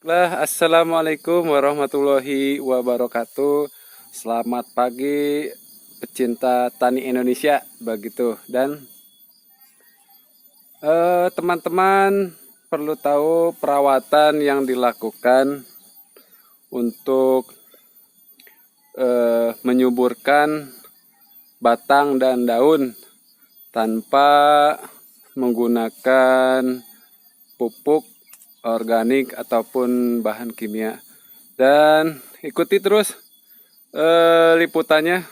Assalamualaikum warahmatullahi wabarakatuh. Selamat pagi pecinta tani Indonesia begitu. Dan teman-teman perlu tahu perawatan yang dilakukan untuk menyuburkan batang dan daun tanpa menggunakan pupuk organik ataupun bahan kimia. Dan ikuti terus liputannya.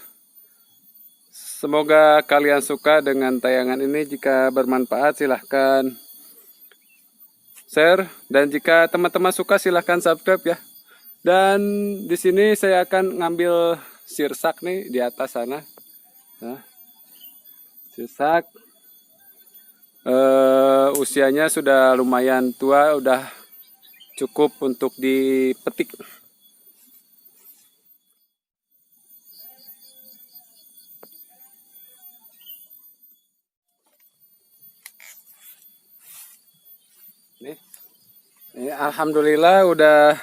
Semoga kalian suka dengan tayangan ini. Jika bermanfaat silahkan share, dan jika teman-teman suka silahkan subscribe ya. Dan di sini saya akan ngambil sirsak nih di atas sana. Nah, sirsak usianya sudah lumayan tua, udah cukup untuk dipetik. Nih, alhamdulillah udah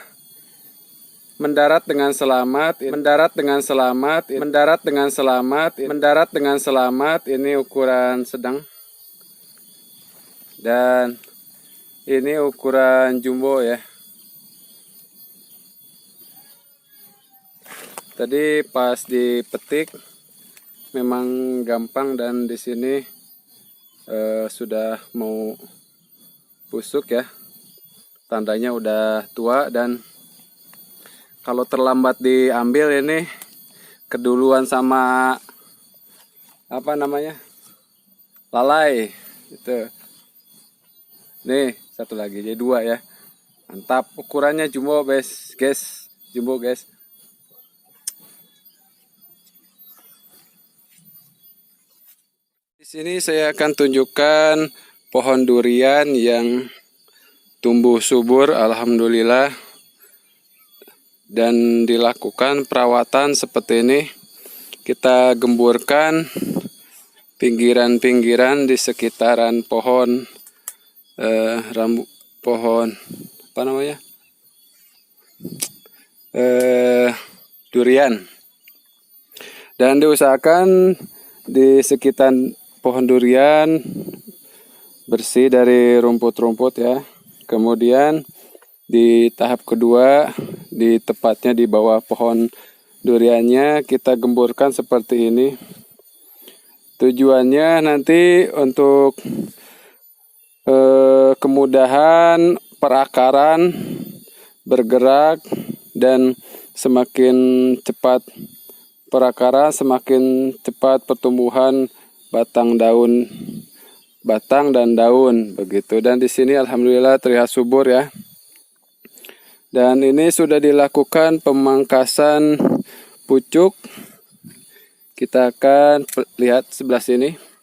mendarat dengan selamat, mendarat dengan selamat. Ini ukuran sedang. Dan ini ukuran jumbo ya. Tadi pas dipetik memang gampang, dan di sini sudah mau busuk ya. Tandanya udah tua, dan kalau terlambat diambil ini keduluan sama apa namanya? Lalai. Itu. Nih, satu lagi, jadi dua ya. Mantap, ukurannya jumbo guys, jumbo guys. Di sini saya akan tunjukkan pohon durian yang tumbuh subur, alhamdulillah, dan dilakukan perawatan seperti ini. Kita gemburkan pinggiran-pinggiran di sekitaran pohon pohon apa namanya, durian, dan diusahakan di sekitar pohon durian bersih dari rumput-rumput ya. Kemudian di tahap kedua, di tepatnya di bawah pohon duriannya, kita gemburkan seperti ini. Tujuannya nanti untuk kemudahan perakaran bergerak, dan semakin cepat perakaran semakin cepat pertumbuhan batang dan daun begitu. Dan di sini alhamdulillah terlihat subur ya. Dan ini sudah dilakukan pemangkasan pucuk. Kita akan lihat sebelah sini.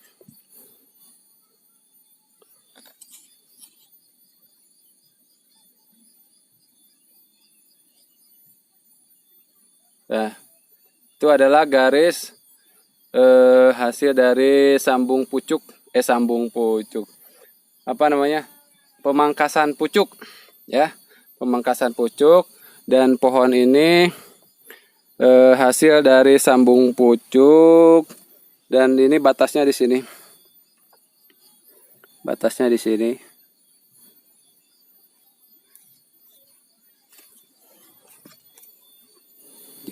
Nah, itu adalah garis hasil dari sambung pucuk, apa namanya, pemangkasan pucuk ya, pemangkasan pucuk. Dan pohon ini hasil dari sambung pucuk, dan ini batasnya di sini,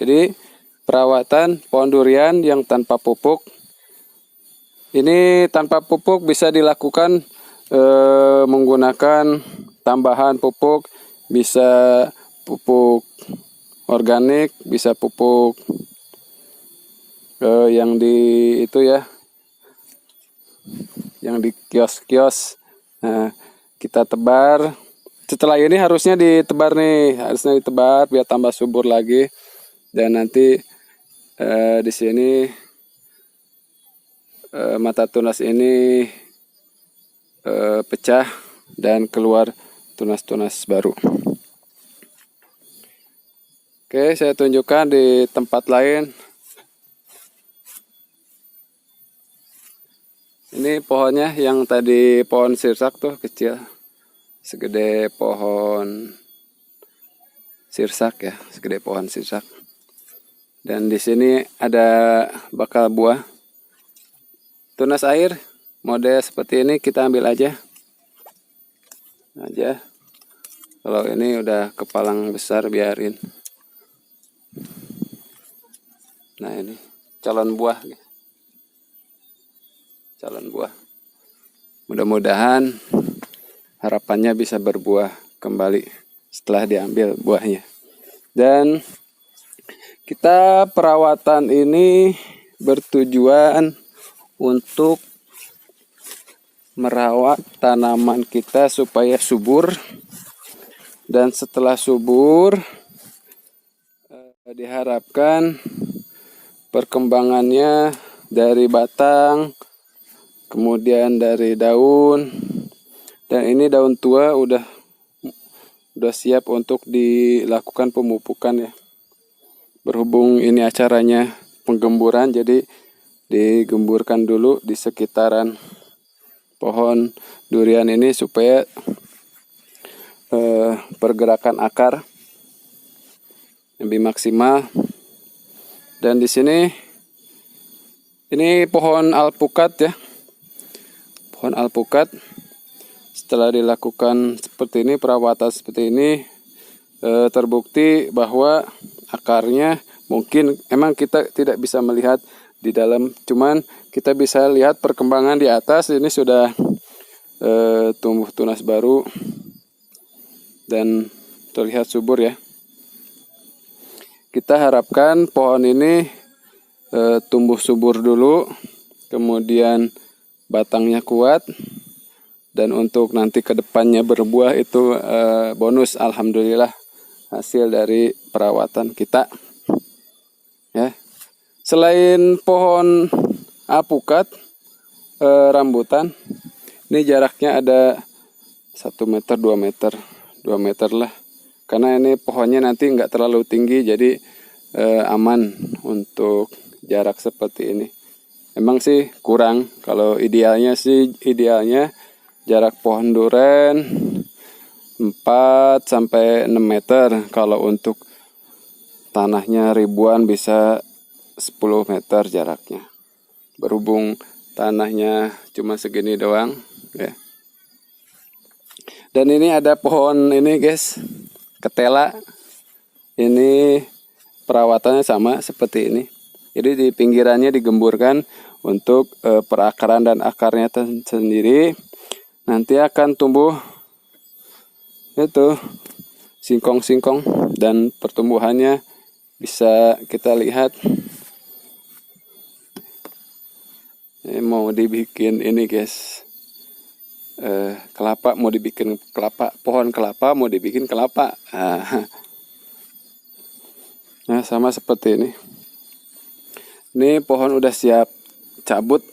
Jadi perawatan pohon durian yang tanpa pupuk ini, tanpa pupuk bisa dilakukan menggunakan tambahan pupuk, bisa pupuk organik, bisa pupuk yang di itu ya, yang di kios-kios. Nah, kita tebar. Setelah ini harusnya ditebar biar tambah subur lagi. Dan nanti di sini mata tunas ini pecah dan keluar tunas-tunas baru. Oke, saya tunjukkan di tempat lain. Ini pohonnya yang tadi pohon sirsak tuh kecil, segede pohon sirsak ya, segede pohon sirsak. Dan di sini ada bakal buah tunas air mode seperti ini, kita ambil aja. Kalau ini udah kepalang besar biarin. Nah ini calon buah. Mudah-mudahan harapannya bisa berbuah kembali setelah diambil buahnya. Dan kita perawatan ini bertujuan untuk merawat tanaman kita supaya subur. Dan setelah subur, diharapkan perkembangannya dari batang, kemudian dari daun. Dan ini daun tua udah siap untuk dilakukan pemupukan ya. Berhubung ini acaranya penggemburan, jadi digemburkan dulu di sekitaran pohon durian ini supaya pergerakan akar lebih maksimal. Dan di sini ini pohon alpukat ya. Pohon alpukat setelah dilakukan seperti ini, perawatan seperti ini, terbukti bahwa akarnya mungkin emang kita tidak bisa melihat di dalam, cuman kita bisa lihat perkembangan di atas. Ini sudah tumbuh tunas baru dan terlihat subur ya. Kita harapkan pohon ini tumbuh subur dulu, kemudian batangnya kuat, dan untuk nanti ke depannya berbuah itu bonus, alhamdulillah, hasil dari perawatan kita ya. Selain pohon alpukat, rambutan ini jaraknya ada 1 meter 2 meter 2 meter lah, karena ini pohonnya nanti nggak terlalu tinggi, jadi aman untuk jarak seperti ini. Emang sih kurang, kalau idealnya jarak pohon duren 4 sampai 6 meter. Kalau untuk tanahnya ribuan bisa 10 meter jaraknya. Berhubung tanahnya cuma segini doang ya. Dan ini ada pohon ini guys, ketela. Ini perawatannya sama seperti ini. Jadi di pinggirannya digemburkan untuk perakaran dan akarnya sendiri. Nanti akan tumbuh itu singkong-singkong, dan pertumbuhannya bisa kita lihat. Ini mau dibikin ini guys, kelapa, mau dibikin kelapa, pohon kelapa mau dibikin kelapa. Nah sama seperti ini. Ini pohon udah siap cabut,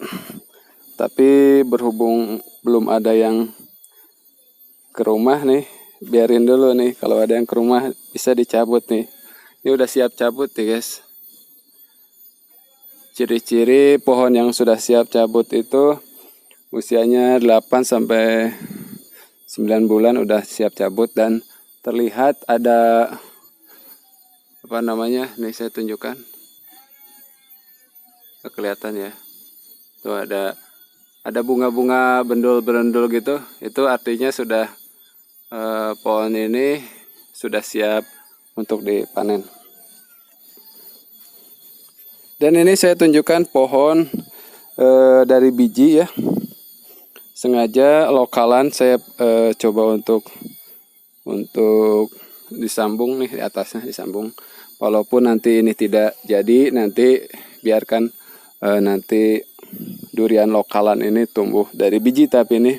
tapi berhubung belum ada yang ke rumah nih, biarin dulu nih, kalau ada yang ke rumah bisa dicabut nih. Ini udah siap cabut nih guys. Ciri-ciri pohon yang sudah siap cabut itu usianya 8 sampai 9 bulan udah siap cabut, dan terlihat ada apa namanya, nih saya tunjukkan, kelihatan ya. Tuh ada bunga-bunga bendul-bendul gitu. Itu artinya sudah pohon ini sudah siap untuk dipanen. Dan ini saya tunjukkan pohon dari biji ya. Sengaja lokalan saya coba untuk disambung nih, di atasnya disambung. Walaupun nanti ini tidak jadi, nanti biarkan nanti durian lokalan ini tumbuh dari biji. Tapi ini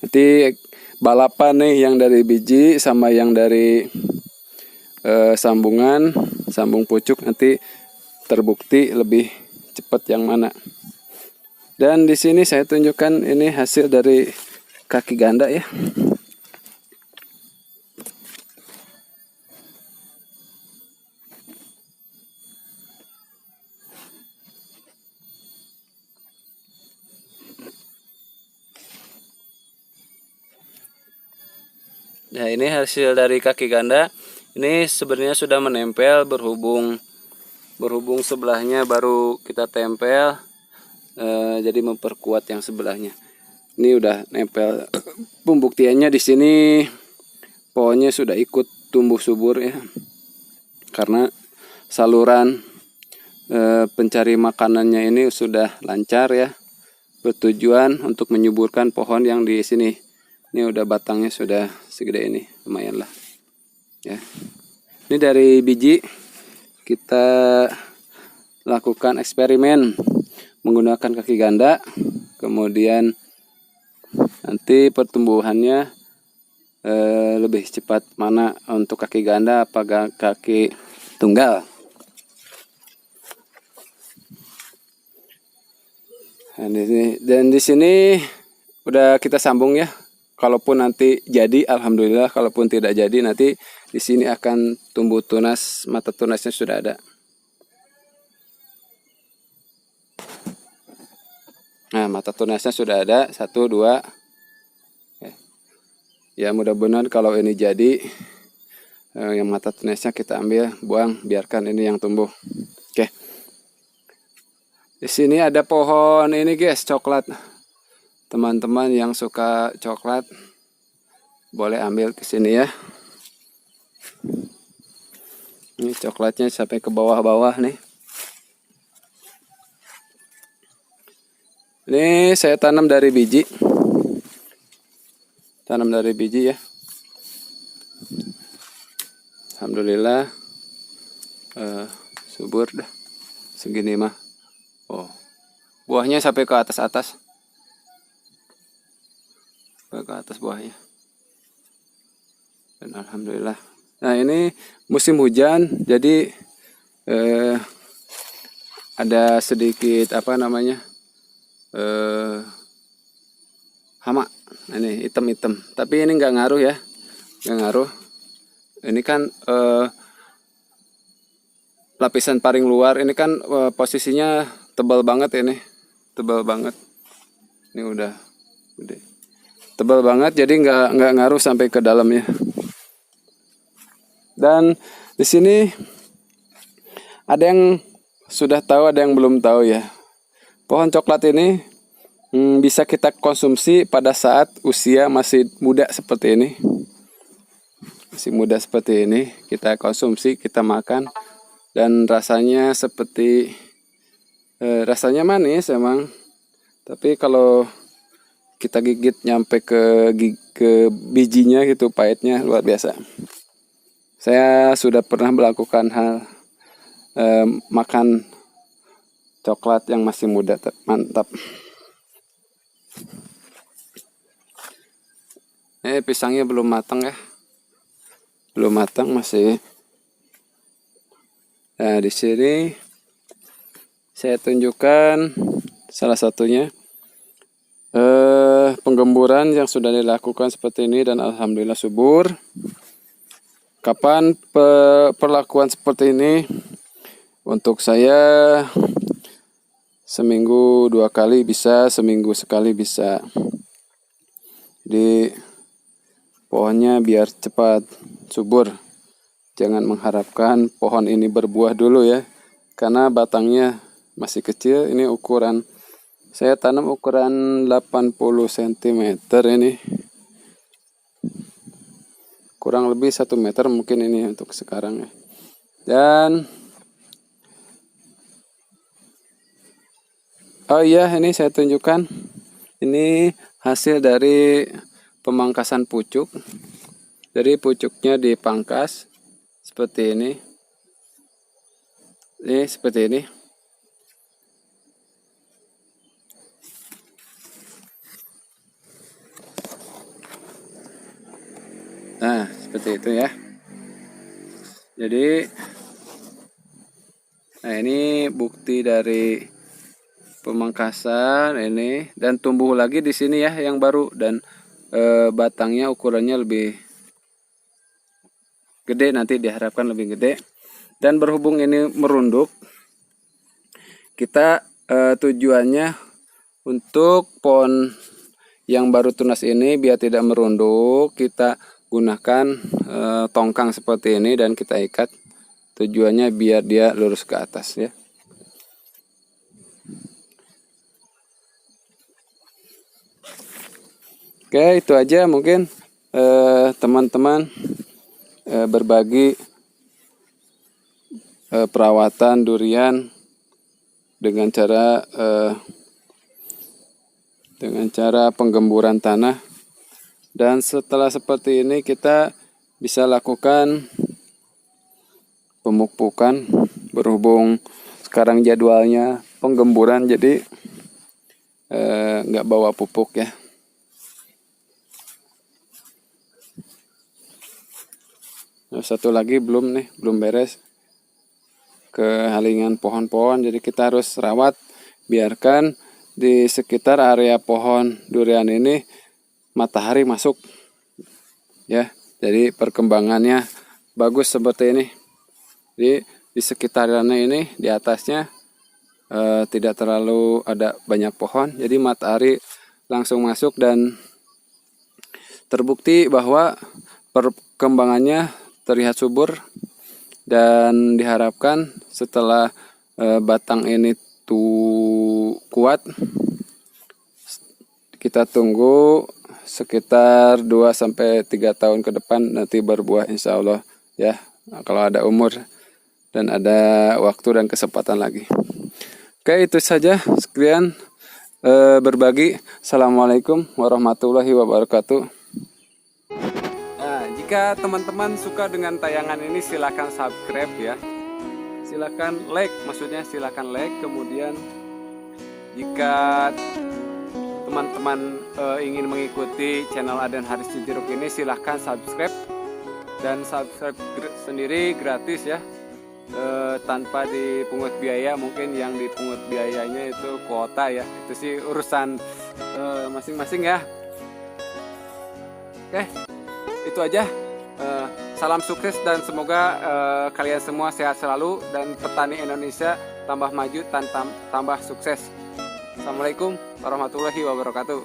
nanti balapan nih, yang dari biji sama yang dari sambung pucuk, nanti terbukti lebih cepat yang mana. Dan di sini saya tunjukkan ini hasil dari kaki ganda ya. Nah ini hasil dari kaki ganda. Ini sebenarnya sudah menempel, berhubung sebelahnya baru kita tempel, jadi memperkuat yang sebelahnya. Ini udah nempel. Pembuktiannya di sini pohonnya sudah ikut tumbuh subur ya, karena saluran pencari makanannya ini sudah lancar ya, bertujuan untuk menyuburkan pohon yang di sini. Ini udah batangnya sudah segede ini, lumayan lah ya. Ini dari biji kita lakukan eksperimen menggunakan kaki ganda, kemudian nanti pertumbuhannya lebih cepat mana untuk kaki ganda apa kaki tunggal. Dan di sini udah kita sambung ya. Kalaupun nanti jadi, alhamdulillah. Kalaupun tidak jadi, nanti di sini akan tumbuh tunas. Mata tunasnya sudah ada. Nah, mata tunasnya sudah ada. 1, 2. Ya, mudah-mudahan kalau ini jadi, yang mata tunasnya kita ambil, buang, biarkan ini yang tumbuh. Oke. Di sini ada pohon ini guys, coklat. Teman-teman yang suka coklat boleh ambil ke sini ya. Ini coklatnya sampai ke bawah-bawah nih. Ini saya tanam dari biji. Tanam dari biji ya. Alhamdulillah subur dah. Segini mah. Oh. Buahnya sampai ke atas-atas. Ke atas buahnya. Dan alhamdulillah. Nah, ini musim hujan, jadi ada sedikit hama. Ini hitam-hitam. Tapi ini nggak ngaruh ya, nggak ngaruh. Ini kan lapisan paling luar. Ini kan posisinya tebal banget ini, tebal banget. Ini udah gede. Tebal banget, jadi nggak ngaruh sampai ke dalamnya. Dan di sini ada yang sudah tahu, ada yang belum tahu ya. Pohon coklat ini bisa kita konsumsi pada saat usia masih muda seperti ini. Masih muda seperti ini, kita konsumsi, kita makan. Dan rasanya seperti, rasanya manis emang. Tapi kalau kita gigit nyampe ke bijinya gitu, pahitnya luar biasa. Saya sudah pernah melakukan hal makan coklat yang masih muda, mantap. Pisangnya belum matang ya, belum matang masih. Nah, di sini saya tunjukkan salah satunya. Penggemburan yang sudah dilakukan seperti ini dan alhamdulillah subur. Kapan perlakuan seperti ini? Untuk saya seminggu 2 kali bisa, seminggu sekali bisa. Jadi pohonnya biar cepat subur. Jangan mengharapkan pohon ini berbuah dulu ya, karena batangnya masih kecil. Ini ukuran, saya tanam ukuran 80 cm ini. Kurang lebih 1 meter mungkin ini untuk sekarang ya. Dan oh iya, ini saya tunjukkan. Ini hasil dari pemangkasan pucuk. Jadi pucuknya dipangkas seperti ini. Ini seperti ini. Nah, seperti itu ya. Jadi, nah ini bukti dari pemangkasan ini, dan tumbuh lagi di sini ya yang baru, dan batangnya ukurannya lebih gede, nanti diharapkan lebih gede. Dan berhubung ini merunduk, kita tujuannya untuk pohon yang baru tunas ini biar tidak merunduk, kita gunakan tongkang seperti ini dan kita ikat. Tujuannya biar dia lurus ke atas ya. Oke, itu aja mungkin teman-teman berbagi perawatan durian dengan cara penggemburan tanah. Dan setelah seperti ini kita bisa lakukan pemupukan, berhubung sekarang jadwalnya penggemburan, jadi nggak bawa pupuk ya. Nah, satu lagi belum beres, kehalingan pohon-pohon, jadi kita harus rawat, biarkan di sekitar area pohon durian ini matahari masuk ya, jadi perkembangannya bagus seperti ini. Jadi di sekitarnya ini, di atasnya tidak terlalu ada banyak pohon, jadi matahari langsung masuk dan terbukti bahwa perkembangannya terlihat subur. Dan diharapkan setelah batang ini kuat, kita tunggu sekitar 2-3 tahun ke depan nanti berbuah insya Allah ya, kalau ada umur dan ada waktu dan kesempatan lagi. Oke, itu saja, sekian berbagi. Assalamualaikum warahmatullahi wabarakatuh. Jika teman-teman suka dengan tayangan ini, silakan subscribe ya. Silakan like, silakan like. Kemudian jika teman-teman ingin mengikuti channel Aden Haris Cijeruk ini, silakan subscribe. Dan subscribe sendiri gratis ya, tanpa dipungut biaya. Mungkin yang dipungut biayanya itu kuota ya, itu sih urusan masing-masing ya. Oke, itu aja. Salam sukses dan semoga kalian semua sehat selalu dan petani Indonesia tambah maju dan tambah sukses. Assalamualaikum warahmatullahi wabarakatuh.